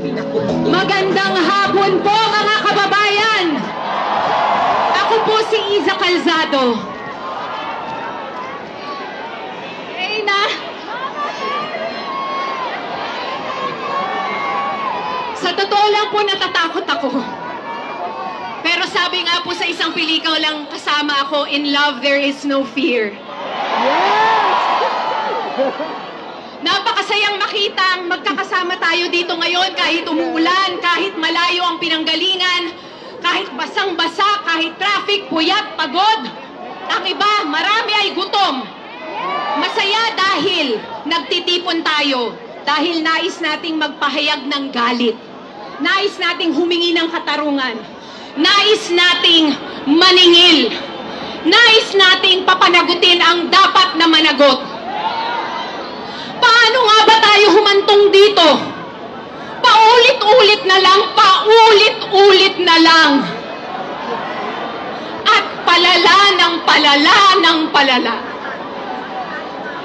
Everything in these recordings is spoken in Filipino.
Magandang hapon po mga kababayan! Ako po si Iza Calzado. Reyna, sa totoo lang po natatakot ako. Pero sabi nga po sa isang pelikulang kasama ako, in love there is no fear. Napakasayang makitang magkakasama tayo dito ngayon kahit umuulan, kahit malayo ang pinanggalingan, kahit basang-basa, kahit traffic, puyat, pagod. Ang iba, marami ay gutom. Masaya dahil nagtitipon tayo, dahil nais nating magpahayag ng galit. Nais nating humingi ng katarungan. Nais nating maningil. Nais nating papanagutin ang dapat na managot. Paano nga ba tayo humantong dito? Paulit-ulit na lang, paulit-ulit na lang. At palala ng palala ng palala.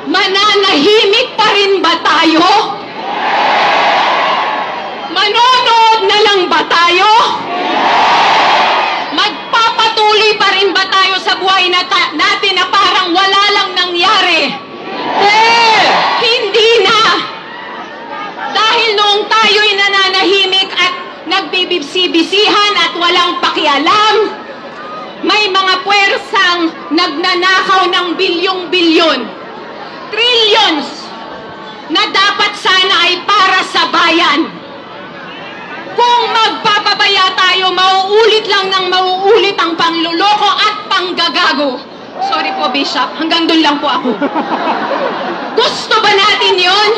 Mananahimik pa rin ba tayo? Manonood na lang ba tayo? Magpapatuloy pa rin ba tayo sa buhay natin na parang wala lang nangyari? Hindi na! Dahil noong tayo'y nananahimik at nagbibisi-bisihan at walang pakialam, may mga puwersang nagnanakaw ng bilyong-bilyon, trillions, na dapat sana ay para sa bayan. Kung magpapabaya tayo, mauulit lang ng mauulit ang pangluloko at panggagago. Sorry po, Bishop. Hanggang doon lang po ako. Gusto ba natin yun?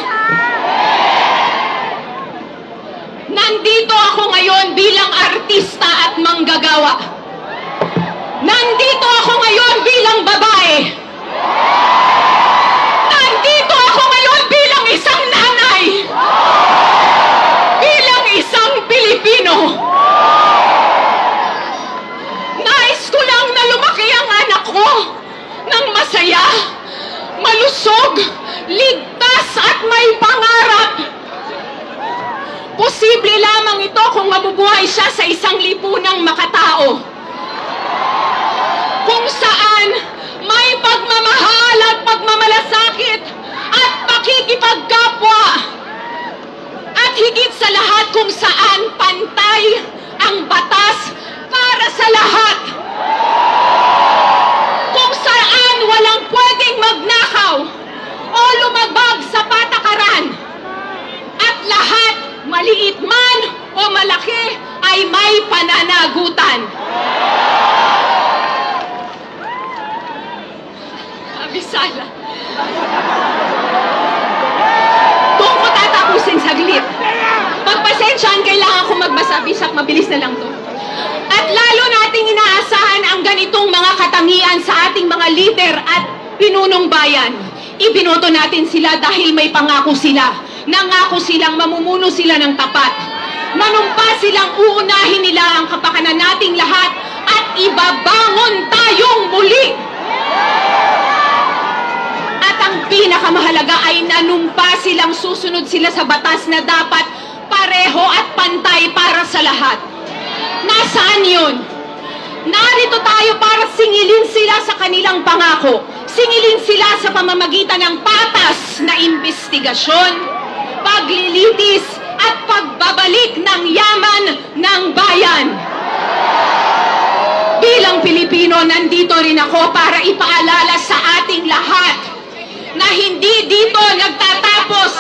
Nandito ako ngayon bilang artista at manggagawa. Nandito ako ngayon bilang babae. Nandito ako ngayon bilang isang nanay. Bilang isang Pilipino. Nais ko lang na lumaki ang anak ko ng masaya, malusog, ligtas at may pangarap. Posible lamang ito kung mabubuhay siya sa isang lipunang makatao. Kung saan may pagmamahal at pagmamalasakit at pakikipagkapwa. At higit sa lahat kung saan pantay ang batas para sa lahat. Kung saan walang pwedeng magnakaw o lumabag sa patakaran. At lahat, maliit man o malaki, ay may pananagutan. Abisala. Doon ko tatapusin saglit. Pagpasensyahan, kailangan ko magbasa, Bishop, mabilis na lang to. At lalo nating inaasahan ang ganitong mga katangian sa ating mga leader at pinunong bayan. Ibinoto natin sila dahil may pangako sila. Nangako silang mamumuno sila ng tapat. Nanumpa silang uunahin nila ang kapakanan nating lahat at ibabangon tayong muli. At ang pinakamahalaga ay nanumpa silang susunod sila sa batas na dapat pareho at pantay para sa lahat. Nasaan yun? Narito tayo para singilin sila sa kanilang pangako. Singilin sila sa pamamagitan ng patas na imbestigasyon, paglilitis at pagbabalik ng yaman ng bayan. Bilang Pilipino, nandito rin ako para ipaalala sa ating lahat na hindi dito nagtatapos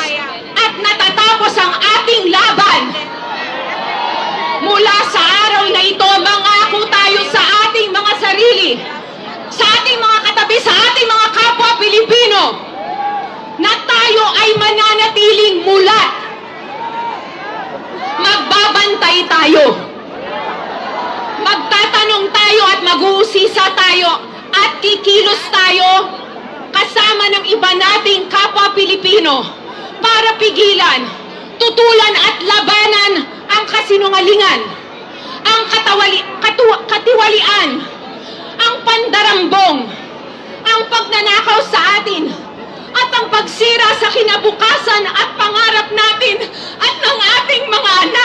at natatapos ang ating laban. Mula sa araw na ito, mangako tayo sa ating mga sarili, sa ating mga katabi, sa ating mga kapwa Pilipino, na tayo ay mananatiling mulat. Magbabantay tayo. Magtatanong tayo at mag-uusisa tayo at kikilos tayo kasama ng iba nating kapwa Pilipino para pigilan, tutulan at labanan ang kasinungalingan, ang katiwalian, ang pandarambong, ang pagnanakaw sa atin, at ang pagsira sa kinabukasan at pangarap natin at ng ating mga anak.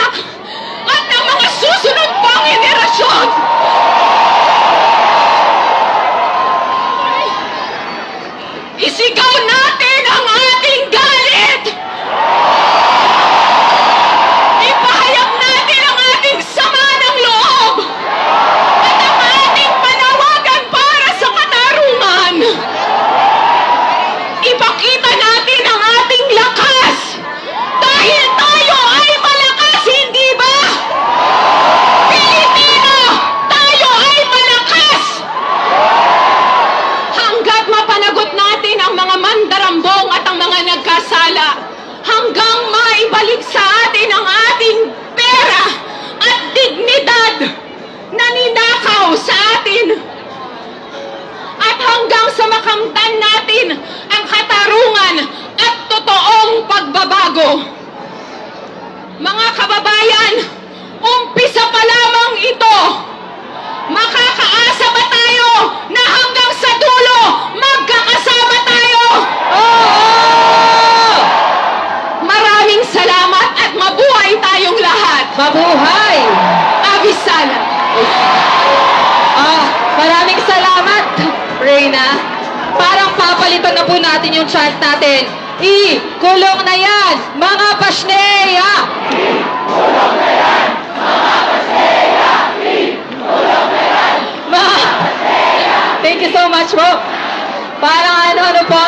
mga kababayan, umpisa pa lamang ito. Makakaasa ba tayo na hanggang sa dulo, magkakasama tayo? Oo! Maraming salamat at mabuhay tayong lahat. Mabuhay! Abisala. Maraming salamat, Reyna. Parang papalitan na po natin yung chant natin. Kulong na yan, mga Pasneya! Kulong na yan, mga Pasneya! Kulong na yan, mga Pasneya! Thank you so much po. Parang ano po,